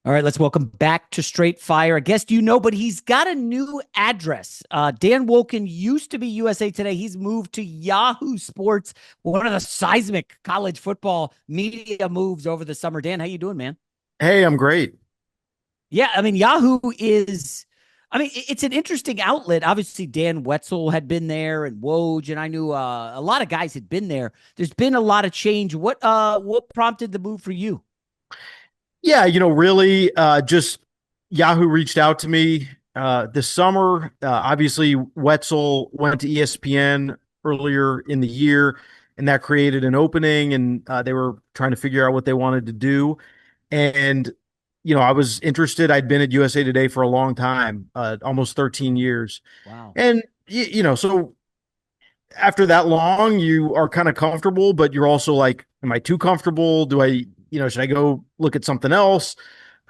All right, let's welcome back to Straight Fire. I guess you know, but he's got a new address. Dan Wolken used to be USA Today. He's moved to Yahoo Sports, one of the seismic college football media moves over the summer. Dan, how you doing, man? Hey, I'm great. Yeah, I mean, Yahoo is, I mean, it's an interesting outlet. Obviously, Dan Wetzel had been there and Woj, and I knew a lot of guys had been there. There's been a lot of change. What prompted the move for you? Yeah, really just Yahoo reached out to me this summer. Obviously, Wetzel went to ESPN earlier in the year, and that created an opening, and they were trying to figure out what they wanted to do. And, I was interested. I'd been at USA Today for a long time, almost 13 years. Wow. And, so after that long, you are kind of comfortable, but you're also like, am I too comfortable? Should I go look at something else?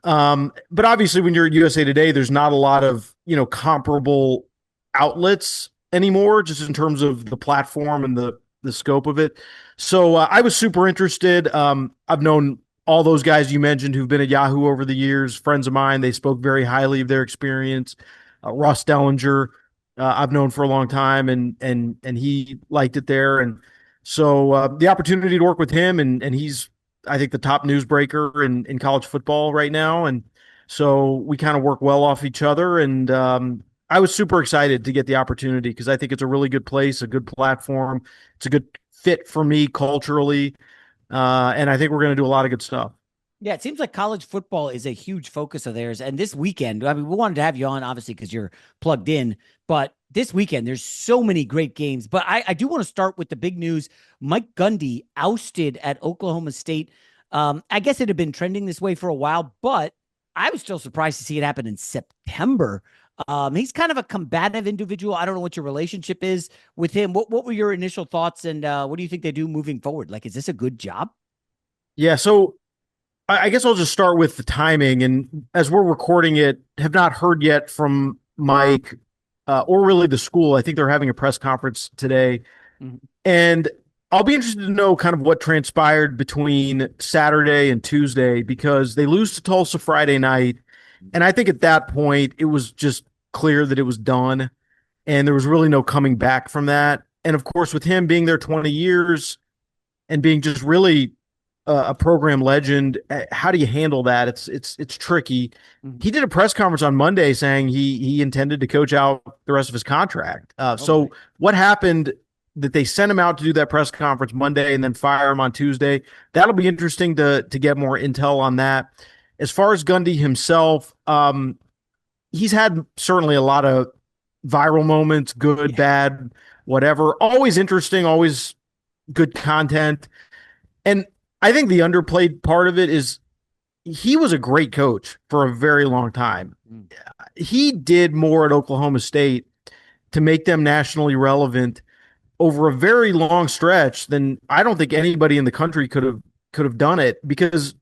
But obviously, when you're at USA Today, there's not a lot of, comparable outlets anymore, just in terms of the platform and the scope of it. So I was super interested. I've known all those guys you mentioned who've been at Yahoo over the years, friends of mine. They spoke very highly of their experience. Ross Dellinger, I've known for a long time, and he liked it there. And so the opportunity to work with him, and he's, I think, the top newsbreaker in college football right now. And so we kind of work well off each other. And I was super excited to get the opportunity because I think it's a really good place, a good platform. It's a good fit for me culturally. And I think we're going to do a lot of good stuff. Yeah, it seems like college football is a huge focus of theirs. And this weekend, I mean, we wanted to have you on, obviously, because you're plugged in. But this weekend, there's so many great games. But I do want to start with the big news. Mike Gundy ousted at Oklahoma State. I guess it had been trending this way for a while, but I was still surprised to see it happen in September. He's kind of a combative individual. I don't know what your relationship is with him. What were your initial thoughts, and what do you think they do moving forward? Like, is this a good job? Yeah. So I guess I'll just start with the timing. And as we're recording it, have not heard yet from Mike or really the school. I think they're having a press conference today. Mhm. And I'll be interested to know kind of what transpired between Saturday and Tuesday because they lose to Tulsa Friday night. And I think at that point, it was just clear that it was done. And there was really no coming back from that. And of course, with him being there 20 years and being just really a program legend, how do you handle that? It's tricky. Mhm. He did a press conference on Monday saying he intended to coach out the rest of his contract. So Okay. what happened that they sent him out to do that press conference Monday and then fire him on Tuesday? That'll be interesting to get more intel on that. As far as Gundy himself, he's had certainly a lot of viral moments, good, Yeah. bad, whatever. Always interesting, always good content. And I think the underplayed part of it is he was a great coach for a very long time. Mm. He did more at Oklahoma State to make them nationally relevant over a very long stretch than I don't think anybody in the country could have done it because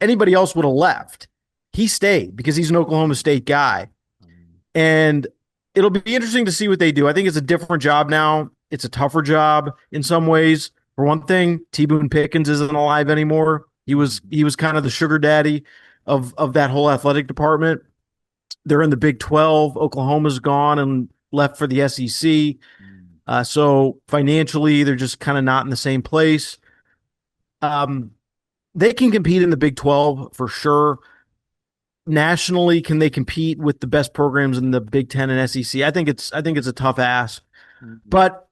anybody else would have left. He stayed because he's an Oklahoma State guy. And it'll be interesting to see what they do. I think it's a different job now. It's a tougher job in some ways. For one thing, T. Boone Pickens isn't alive anymore. He was kind of the sugar daddy of that whole athletic department. They're in the Big 12. Oklahoma's gone and left for the SEC. Mm. So financially, they're just kind of not in the same place. Um, they can compete in the Big 12 for sure. Nationally, can they compete with the best programs in the Big 10 and SEC? I think it's a tough ask. Mm. But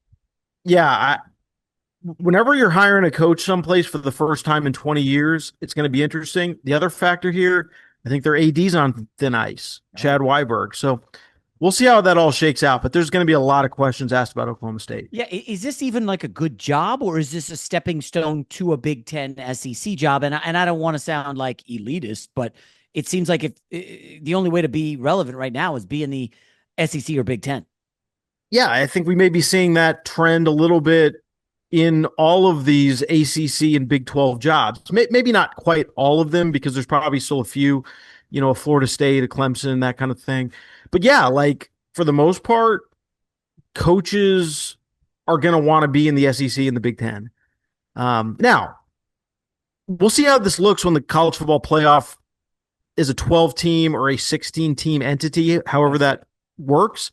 yeah, whenever you're hiring a coach someplace for the first time in 20 years, it's going to be interesting. The other factor here, I think their AD's on thin ice, Oh. Chad Weiberg. So we'll see how that all shakes out. But there's going to be a lot of questions asked about Oklahoma State. Yeah, is this even like a good job, or is this a stepping stone to a Big Ten SEC job? And I don't want to sound like elitist, but it seems like if the only way to be relevant right now is be in the SEC or Big Ten. Yeah, I think we may be seeing that trend a little bit in all of these ACC and Big 12 jobs. Maybe not quite all of them because there's probably still a few, a Florida State, a Clemson, that kind of thing. But yeah, like for the most part, coaches are going to want to be in the SEC and the Big Ten. Now, we'll see how this looks when the college football playoff is a 12 team or a 16 team entity, however that works.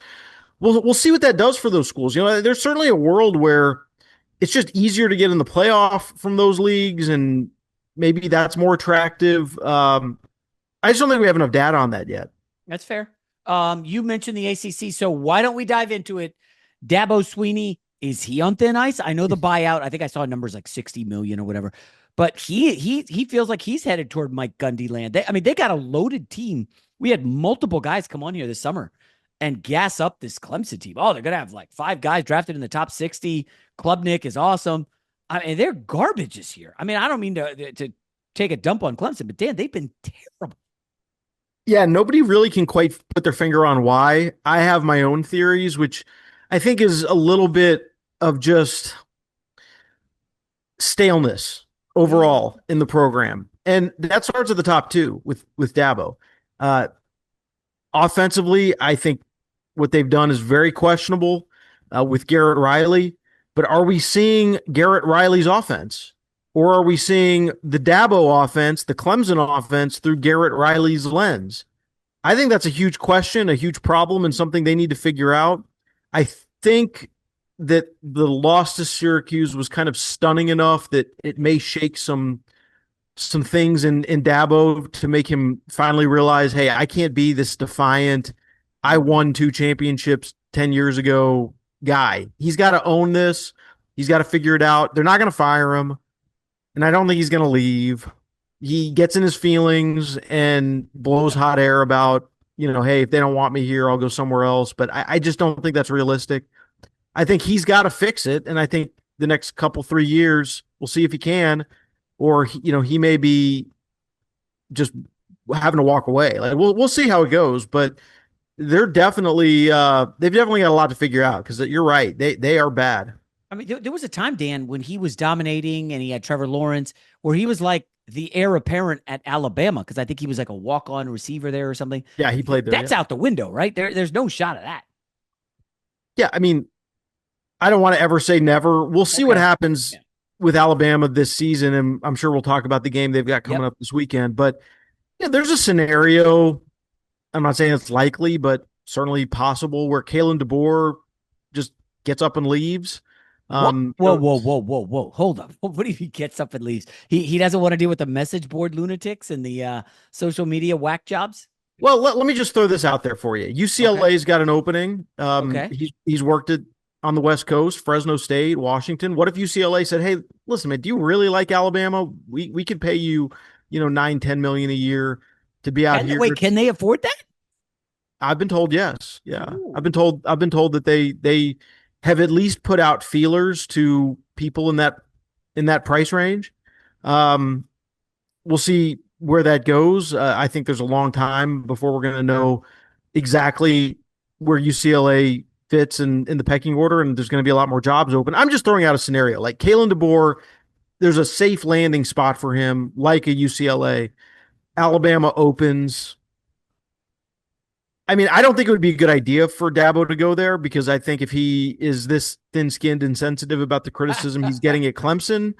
We'll see what that does for those schools. There's certainly a world where it's just easier to get in the playoff from those leagues, and maybe that's more attractive. I just don't think we have enough data on that yet. That's fair. You mentioned the ACC, so why don't we dive into it? Dabo Swinney, is he on thin ice? I know the buyout. I think I saw numbers like 60 million or whatever, but he feels like he's headed toward Mike Gundy land. They got a loaded team. We had multiple guys come on here this summer and gas up this Clemson team. Oh, they're gonna have like 5 guys drafted in the top 60. Klubnik is awesome. I mean, they're garbage this year. I mean, I don't mean to take a dump on Clemson, but Dan, they've been terrible. Yeah, nobody really can quite put their finger on why. I have my own theories, which I think is a little bit of just staleness overall in the program. And that starts at the top too with Dabo. Offensively, I think what they've done is very questionable with Garrett Riley. But are we seeing Garrett Riley's offense? Or are we seeing the Dabo offense, the Clemson offense, through Garrett Riley's lens? I think that's a huge question, a huge problem, and something they need to figure out. I think that the loss to Syracuse was kind of stunning enough that it may shake some things in Dabo to make him finally realize, hey, I can't be this defiant, I won 2 championships 10 years ago guy. He's got to own this. He's got to figure it out. They're not going to fire him. And I don't think he's going to leave. He gets in his feelings and blows hot air about, hey, if they don't want me here, I'll go somewhere else. But I just don't think that's realistic. I think he's got to fix it. And I think the next couple, 3 years, we'll see if he can, or, he may be just having to walk away. Like we'll see how it goes, but they've definitely got a lot to figure out, because you're right. They are bad. I mean, there was a time, Dan, when he was dominating and he had Trevor Lawrence, where he was like the heir apparent at Alabama, because I think he was like a walk-on receiver there or something. Yeah, he played there. That's out the window, right? There's no shot of that. Yeah, I mean, I don't want to ever say never. We'll see what happens with Alabama this season, and I'm sure we'll talk about the game they've got coming up this weekend. But there's a scenario, I'm not saying it's likely, but certainly possible, where Kalen DeBoer just gets up and leaves. Whoa. Hold up. What if he gets up and leaves? He doesn't want to deal with the message board lunatics and the social media whack jobs? Well, let me just throw this out there for you. UCLA's got an opening. He's worked it on the West Coast, Fresno State, Washington. What if UCLA said, hey, listen, man, do you really like Alabama? We could pay you, $9-10 million a year to be out here. Wait, can they afford that? I've been told yes. Yeah. Ooh. I've been told that they have at least put out feelers to people in that price range. We'll see where that goes. I think there's a long time before we're going to know exactly where UCLA fits in the pecking order, and there's going to be a lot more jobs open. I'm just throwing out a scenario like Kalen DeBoer. There's a safe landing spot for him, like a UCLA. Alabama opens. I mean, I don't think it would be a good idea for Dabo to go there, because I think if he is this thin-skinned and sensitive about the criticism he's getting at Clemson,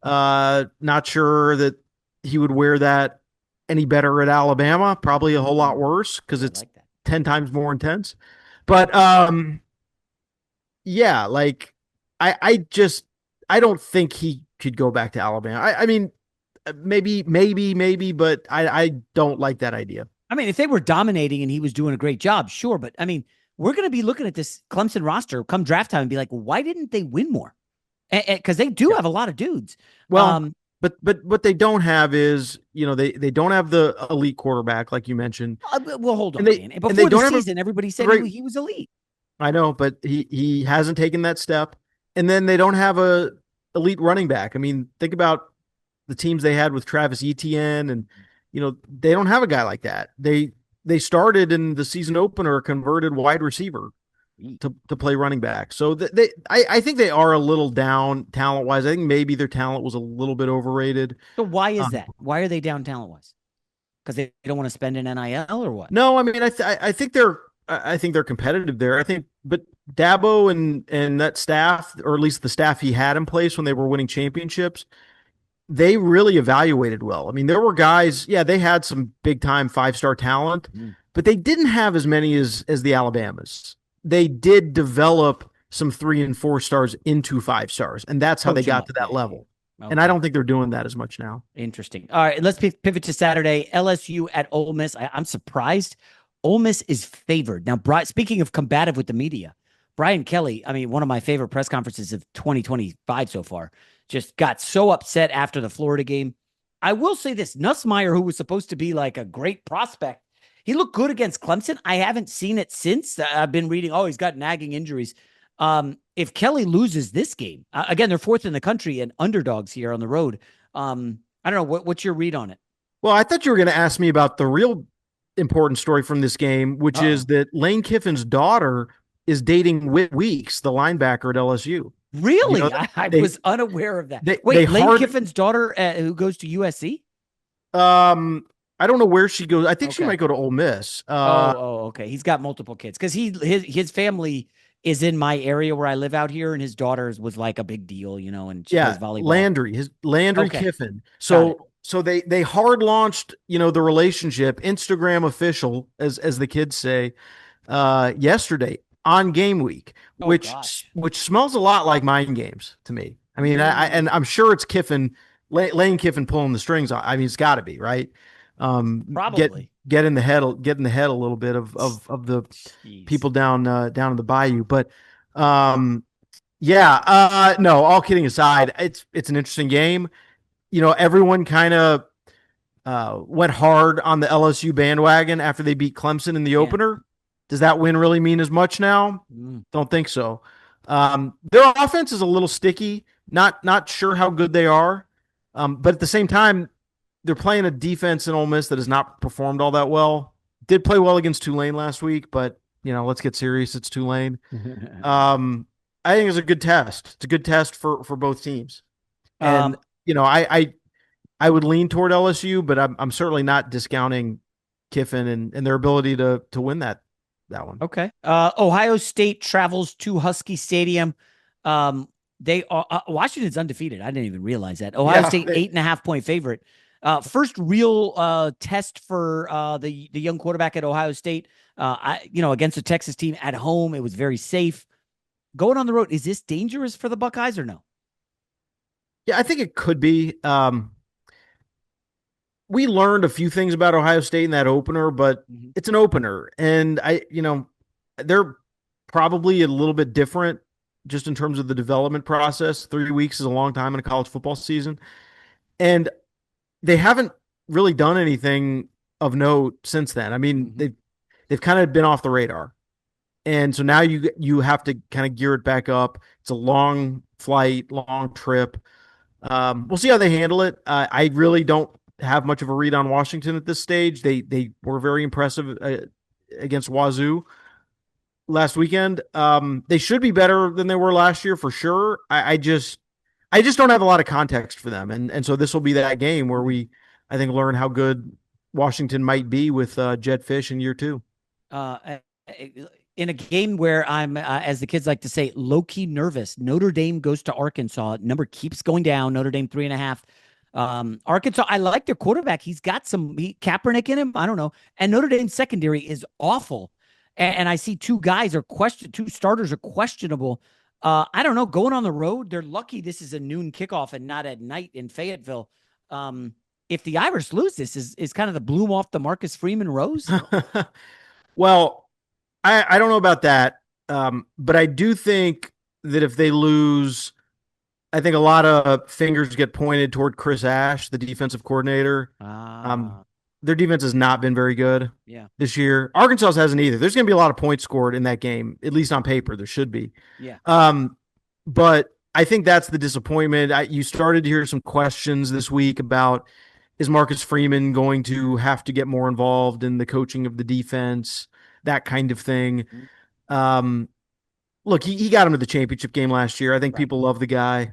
not sure that he would wear that any better at Alabama. Probably a whole lot worse, because it's 10 times more intense. But yeah, like I don't think he could go back to Alabama. I mean, maybe, but I don't like that idea. I mean, if they were dominating and he was doing a great job, sure. But I mean, we're going to be looking at this Clemson roster come draft time and be like, well, why didn't they win more? Because they do have a lot of dudes. Well, but what they don't have is, they don't have the elite quarterback, like you mentioned. Well, hold on. Before the season, everybody said he was elite. I know, but he hasn't taken that step. And then they don't have a elite running back. I mean, think about the teams they had with Travis Etienne, and they don't have a guy like that. They started in the season opener a converted wide receiver to play running back. So I think they are a little down talent-wise. I think maybe their talent was a little bit overrated. So why is that? Why are they down talent-wise? Because they don't want to spend an NIL or what? No, I mean, I think they're competitive there. But Dabo and that staff, or at least the staff he had in place when they were winning championships, they really evaluated well. I mean, there were guys, yeah, they had some big time 5-star talent, Mhm. but they didn't have as many as the Alabamas. They did develop some 3 and 4 stars into 5 stars, and that's how they Coach him got up. to Yeah, that yeah, level. yeah. And I Okay. don't think they're doing that as much now. Interesting. All right, let's pivot to Saturday. LSU at Ole Miss. I'm surprised. Ole Miss is favored. Now, speaking of combative with the media, Brian Kelly, I mean, one of my favorite press conferences of 2025 so far, just got so upset after the Florida game. I will say this, Nussmeier, who was supposed to be like a great prospect, he looked good against Clemson. I haven't seen it since. I've been reading, oh, he's got nagging injuries. If Kelly loses this game, again, they're fourth in the country and underdogs here on the road. I don't know. What's your read on it? Well, I thought you were going to ask me about the real important story from this game, which is Uh-oh. that Lane Kiffin's daughter is dating Whit Weeks, the linebacker at LSU. You know, Really? I they was unaware of that. they Wait, Lane hard Kiffin's daughter, who goes to USC? um I don't know where she goes. I think she Okay. might go to Ole Miss. Okay. He's got multiple kids because his family is in my area where I live out here, and his daughter's was like a big deal, and she Yeah, plays volleyball. Landry, his Landry Okay, Kiffin. got it. So they hard launched, the relationship, Instagram official, as the kids say, yesterday on game week, Oh which gosh. which smells a lot like mind games to me. I mean, and Mm, I'm sure it's Kiffin, Lane Kiffin pulling the strings on. I mean, it's got to be right. Get probably. get in the head a little bit of the Jeez. people down in the bayou, but um yeah, no, all kidding aside, it's an interesting game. Everyone kind of went hard on the LSU bandwagon after they beat Clemson in the Yeah. opener. Does that win really mean as much now? Mm, Don't think so. Their offense is a little sticky. Not sure how good they are, but at the same time, they're playing a defense in Ole Miss that has not performed all that well. Did play well against Tulane last week, but let's get serious. It's Tulane. Um, I think it's a good test. It's a good test for both teams. And um. I would lean toward LSU, but I'm certainly not discounting Kiffin and their ability to win that one. Okay. Ohio State travels to Husky Stadium. They are Washington's undefeated. I didn't even realize that. Ohio Yeah, State 8.5 point favorite. First real test for the young quarterback at Ohio State. Against the Texas team at home, it was very safe. Going on the road, is this dangerous for the Buckeyes or no? yeah, I think it could be. We learned a few things about Ohio State in that opener, but Mhm. it's an opener, and they're probably a little bit different just in terms of the development process. 3 weeks is a long time in a college football season, and they haven't really done anything of note since then. I mean, Mhm. they've kind of been off the radar. And so now you have to kind of gear it back up. It's a long flight, long trip. We'll see how they handle it. I really don't have much of a read on Washington at this stage. They were very impressive against Wazoo last weekend. They should be better than they were last year for sure. I just don't have a lot of context for them, and so this will be that game where we, I think, learn how good Washington might be with Jed Fish in year two. uh, in a game where I'm, as the kids like to say, low key nervous. Notre Dame goes to Arkansas. Number keeps going down. Notre Dame 3.5. Arkansas, I like their quarterback. He's got some Kaepernick in him. I don't know. And Notre Dame's secondary is awful. And I see two starters are questionable. I don't know. Going on the road, they're lucky this is a noon kickoff and not at night in Fayetteville. Um, if the Irish lose this, is kind of the bloom off the Marcus Freeman rose. Well, I don't know about that, but I do think that if they lose, I think a lot of fingers get pointed toward Chris Ash, the defensive coordinator. Um, Ah, their defense has not been very good yeah, this year. Arkansas hasn't either. There's going to be a lot of points scored in that game, at least on paper. There should be. yeah. Um, but I think that's the disappointment. You started to hear some questions this week about, is Marcus Freeman going to have to get more involved in the coaching of the defense, that kind of thing. Mhm. Um, Look, he got him to the championship game last year. I think Right. people love the guy.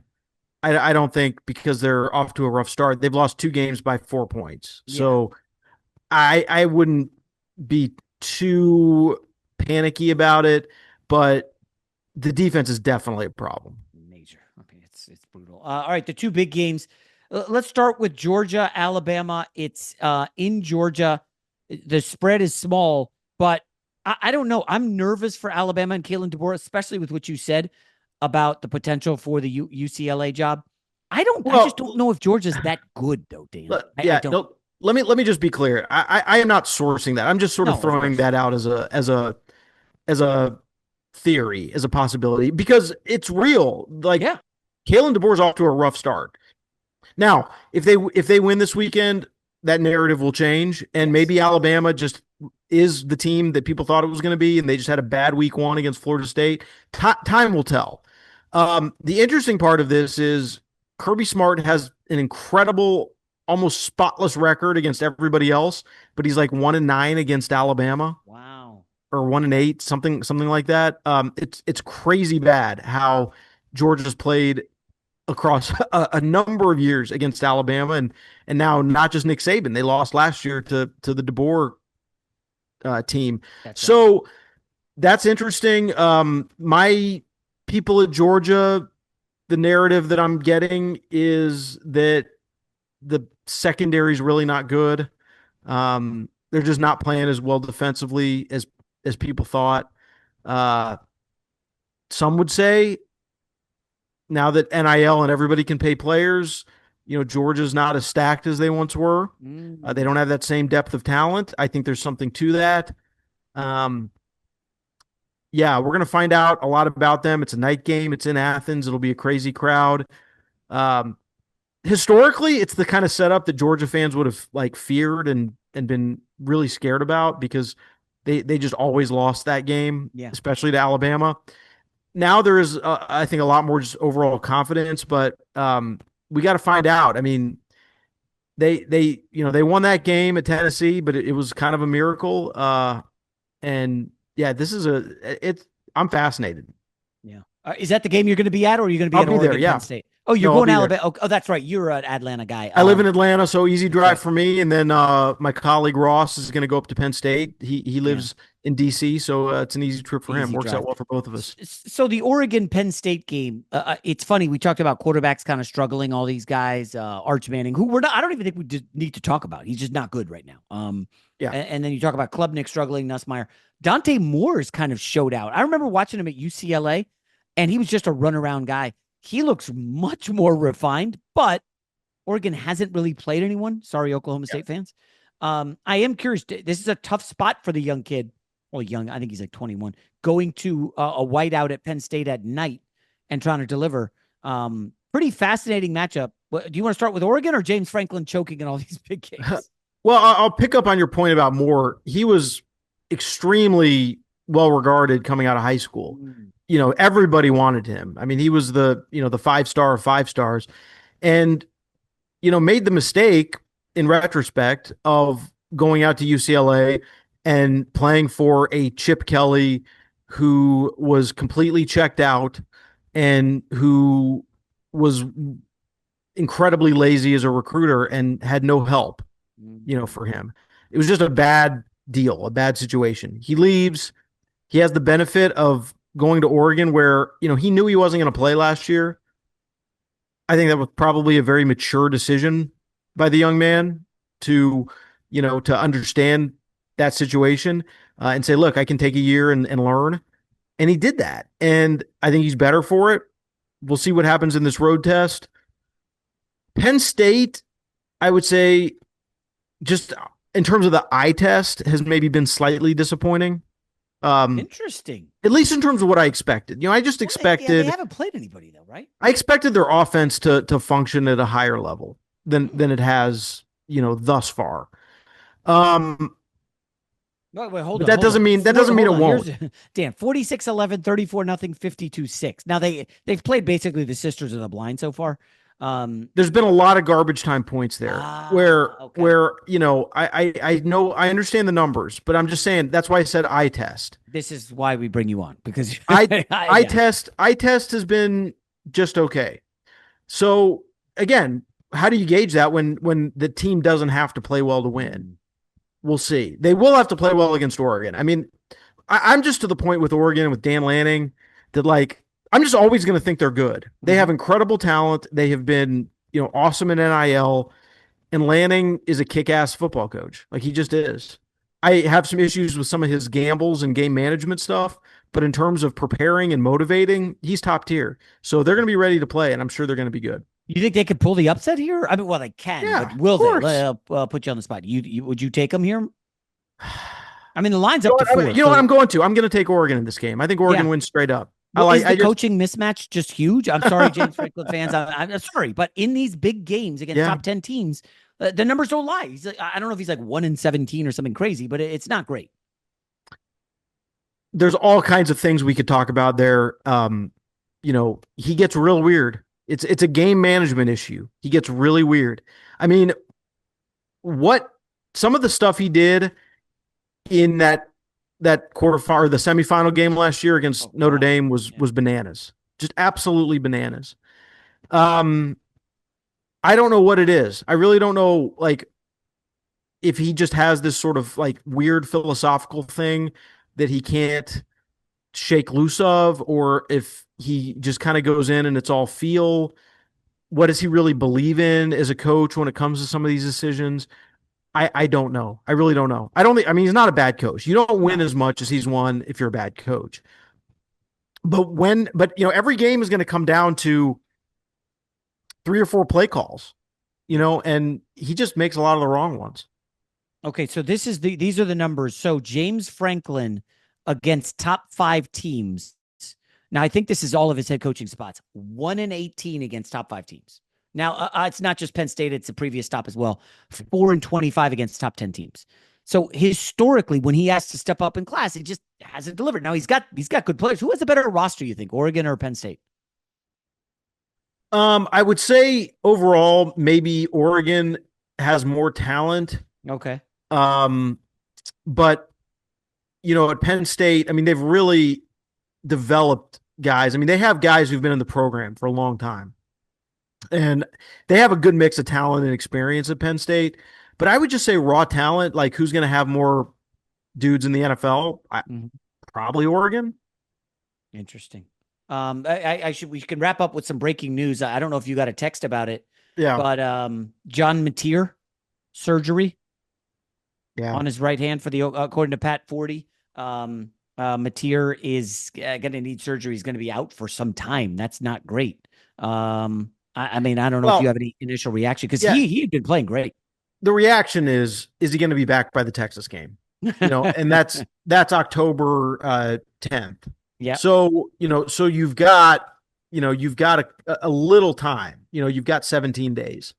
I don't think because they're off to a rough start, they've lost 2 games by 4 points. Yeah. So I wouldn't be too panicky about it, but the defense is definitely a problem. Major. Okay, it's brutal. All right, the two big games. Let's start with Georgia, Alabama. It's in Georgia. The spread is small, but I don't know. I'm nervous for Alabama and Kalen DeBoer, especially with what you said about the potential for the UCLA job. I just don't Well, know if Georgia's that good though, Dan. I yeah, don't. no, let me just be clear. I am not sourcing that. I'm just sort of No, of throwing course. that out as a theory, as a possibility, because it's real. Like Yeah. Kalen DeBoer's off to a rough start. Now, if they win this weekend, that narrative will change, and Yes. maybe Alabama just is the team that people thought it was going to be, and they just had a bad week one against Florida State. Time will tell. The interesting part of this is Kirby Smart has an incredible, almost spotless record against everybody else, but he's like 1-9 against Alabama Wow. or 1-8, something like that. It's crazy bad how Georgia's played across a number of years against Alabama, and now not just Nick Saban. They lost last year to the DeBoer team. That's right. So that's interesting. My people at Georgia, the narrative that I'm getting is that the secondary is really not good. They're just not playing as well defensively as people thought. Uh, some would say now that NIL and everybody can pay players, Georgia's not as stacked as they once were. They don't have that same depth of talent. I think there's something to that. Yeah, we're going to find out a lot about them. It's a night game. It's in Athens. It'll be a crazy crowd. Historically, it's the kind of setup that Georgia fans would have like feared and been really scared about because they just always lost that game, Yeah. especially to Alabama. Now there is, I think, a lot more just overall confidence, but we got to find out. I mean, they won that game at Tennessee, but it was kind of a miracle. And yeah, I'm fascinated. Yeah. Is that the game you're going to be at, or are you going to be I'll at be Oregon, there. Yeah. Penn State? Oh, you're No, I'll going to be there. Alabama. Oh, that's right. You're an Atlanta guy. I live in Atlanta, so easy drive right. for me. And then my colleague Ross is going to go up to Penn State. He lives in DC, so it's an easy trip for him. Easy Works drive. out well for both of us. So the Oregon Penn State game, it's funny. We talked about quarterbacks kind of struggling. All these guys, Arch Manning, who I don't even think we just need to talk about. He's just not good right now. Yeah. And then you talk about Klubnik struggling, Nussmeier. Dante Moore's kind of showed out. I remember watching him at UCLA, and he was just a runaround guy. He looks much more refined, but Oregon hasn't really played anyone. Sorry, Oklahoma State fans. I am curious. This is a tough spot for the young kid. Well, young, I think he's like 21, going to a whiteout at Penn State at night and trying to deliver. Pretty fascinating matchup. Do you want to start with Oregon or James Franklin choking in all these big games? Well, I'll pick up on your point about Moore. He was extremely well regarded coming out of high school. Everybody wanted him. I mean, he was the 5-star of 5 stars, and made the mistake in retrospect of going out to UCLA and playing for a Chip Kelly who was completely checked out and who was incredibly lazy as a recruiter and had no help, for him. It was just a bad deal, a bad situation. He leaves. He has the benefit of going to Oregon where, he knew he wasn't going to play last year. I think that was probably a very mature decision by the young man to understand that situation and say, look, I can take a year and learn. And he did that. And I think he's better for it. We'll see what happens in this road test. Penn State, I would say, just in terms of the eye test, has maybe been slightly disappointing. Interesting. At least in terms of what I expected. I just expected. They haven't played anybody though, right? I expected their offense to function at a higher level than it has, thus far. Wait, hold on. That doesn't mean it won't. Dan, 46-11, 34-0, 52-6. Now they've played basically the Sisters of the Blind so far. There's been a lot of garbage time points there where I know I understand the numbers, but I'm just saying that's why I said eye test. This is why we bring you on, because eye test has been just okay. So again, how do you gauge that when the team doesn't have to play well to win? We'll see. They will have to play well against Oregon. I mean, I'm just to the point with Oregon, with Dan Lanning, that I'm just always going to think they're good. They have incredible talent. They have been, awesome in NIL, and Lanning is a kick-ass football coach. Like he just is. I have some issues with some of his gambles and game management stuff, but in terms of preparing and motivating, he's top tier. So they're going to be ready to play, and I'm sure they're going to be good. You think they could pull the upset here? I mean, well, they can, Yeah, but will of they? course. I'll put you on the spot. Would you take them here? I mean, the line's You know up to what, I mean, 4. you know what So I'm going to? I'm going to take Oregon in this game. I think Oregon yeah. wins straight up. Well, is the I just coaching mismatch just huge? I'm sorry, James Franklin fans. I'm sorry, but in these big games against yeah. top 10 teams, the numbers don't lie. He's like, I don't know if he's like 1-17 or something crazy, but it's not great. There's all kinds of things we could talk about there. He gets real weird. It's a game management issue. He gets really weird. I mean, what some of the stuff he did in that quarterfinal or the semifinal game last year against Notre Dame was bananas. Just absolutely bananas. I don't know what it is. I really don't know, like, if he just has this sort of like weird philosophical thing that he can't shake loose of, or if he just kind of goes in and it's all feel. What does he really believe in as a coach when it comes to some of these decisions? I don't know. I really don't know. I mean, he's not a bad coach. You don't win as much as he's won if you're a bad coach. But every game is going to come down to 3 or 4 play calls, and he just makes a lot of the wrong ones. Okay, so these are the numbers. So James Franklin against top 5 teams. Now, I think this is all of his head coaching spots. 1-18 against top 5 teams. Now, it's not just Penn State; it's a previous stop as well. 4-25 against top 10 teams. So historically, when he has to step up in class, he just hasn't delivered. Now he's got good players. Who has a better roster, you think, Oregon or Penn State? I would say overall, maybe Oregon has more talent. Okay. But at Penn State, I mean, they've really developed guys. I mean, they have guys who've been in the program for a long time, and they have a good mix of talent and experience at Penn State. But I would just say raw talent, like who's going to have more dudes in the NFL? Probably Oregon. Interesting. We can wrap up with some breaking news. I don't know if you got a text about it. Yeah. But John Mateer surgery. Yeah. On his right hand according to Pat 40. Mateer is going to need surgery. He's going to be out for some time. That's not great. I mean, I don't know if you have any initial reaction because he had been playing great. The reaction is he going to be back by the Texas game? And that's October 10th. Yeah. So, so you've got a little time, you've got 17 days.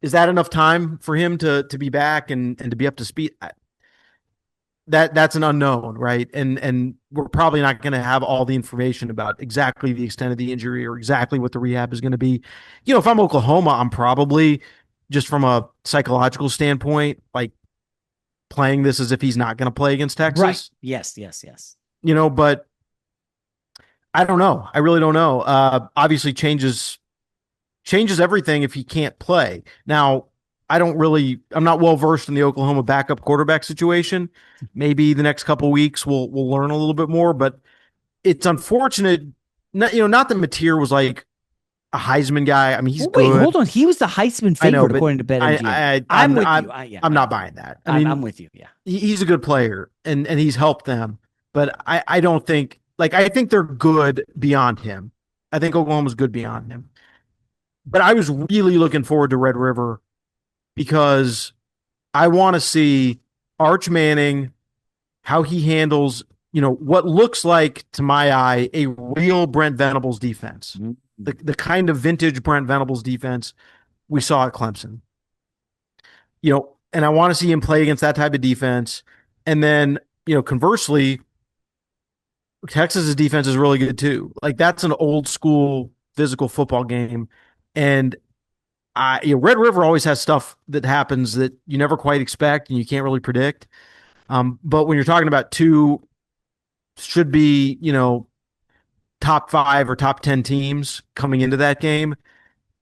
Is that enough time for him to be back and to be up to speed? That's an unknown, right? And we're probably not going to have all the information about exactly the extent of the injury or exactly what the rehab is going to be. If I'm Oklahoma, I'm probably, just from a psychological standpoint, like playing this as if he's not going to play against Texas. Right. Yes. But I don't know. I really don't know. Obviously changes everything if he can't play. Now, I'm not well versed in the Oklahoma backup quarterback situation. Maybe the next couple of weeks we'll learn a little bit more, but it's unfortunate. Not that Mateer was like a Heisman guy. I mean, he's good. Wait, hold on. He was the Heisman favorite according to BetMGM. I'm with you. I'm not buying that. I mean, I'm with you. Yeah, he's a good player and he's helped them, but I don't think I think they're good beyond him. I think Oklahoma's good beyond him. But I was really looking forward to Red River because I want to see Arch Manning, how he handles, what looks like, to my eye, a real Brent Venables defense. Mm-hmm. The kind of vintage Brent Venables defense we saw at Clemson. And I want to see him play against that type of defense. And then, conversely, Texas's defense is really good too. Like that's an old school physical football game. And Red River always has stuff that happens that you never quite expect and you can't really predict. But when you're talking about two should be, top 5 or top 10 teams coming into that game,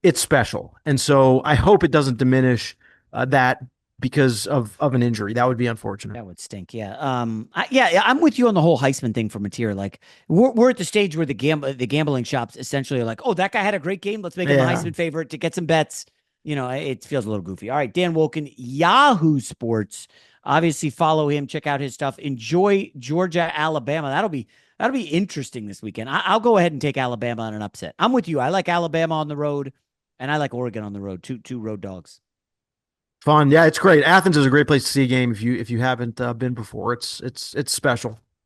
it's special. And so I hope it doesn't diminish that because of an injury. That would be unfortunate. That would stink. Yeah. Yeah, I'm with you on the whole Heisman thing for Mateer. Like we're at the stage where the gambling shops essentially are like, oh, that guy had a great game. Let's make him a Yeah. Heisman favorite to get some bets. It feels a little goofy. All right, Dan Wolken, Yahoo Sports. Obviously, follow him. Check out his stuff. Enjoy Georgia, Alabama. That'll be interesting this weekend. I'll go ahead and take Alabama on an upset. I'm with you. I like Alabama on the road, and I like Oregon on the road. Two road dogs. Fun. Yeah, it's great. Athens is a great place to see a game if you haven't been before. It's special.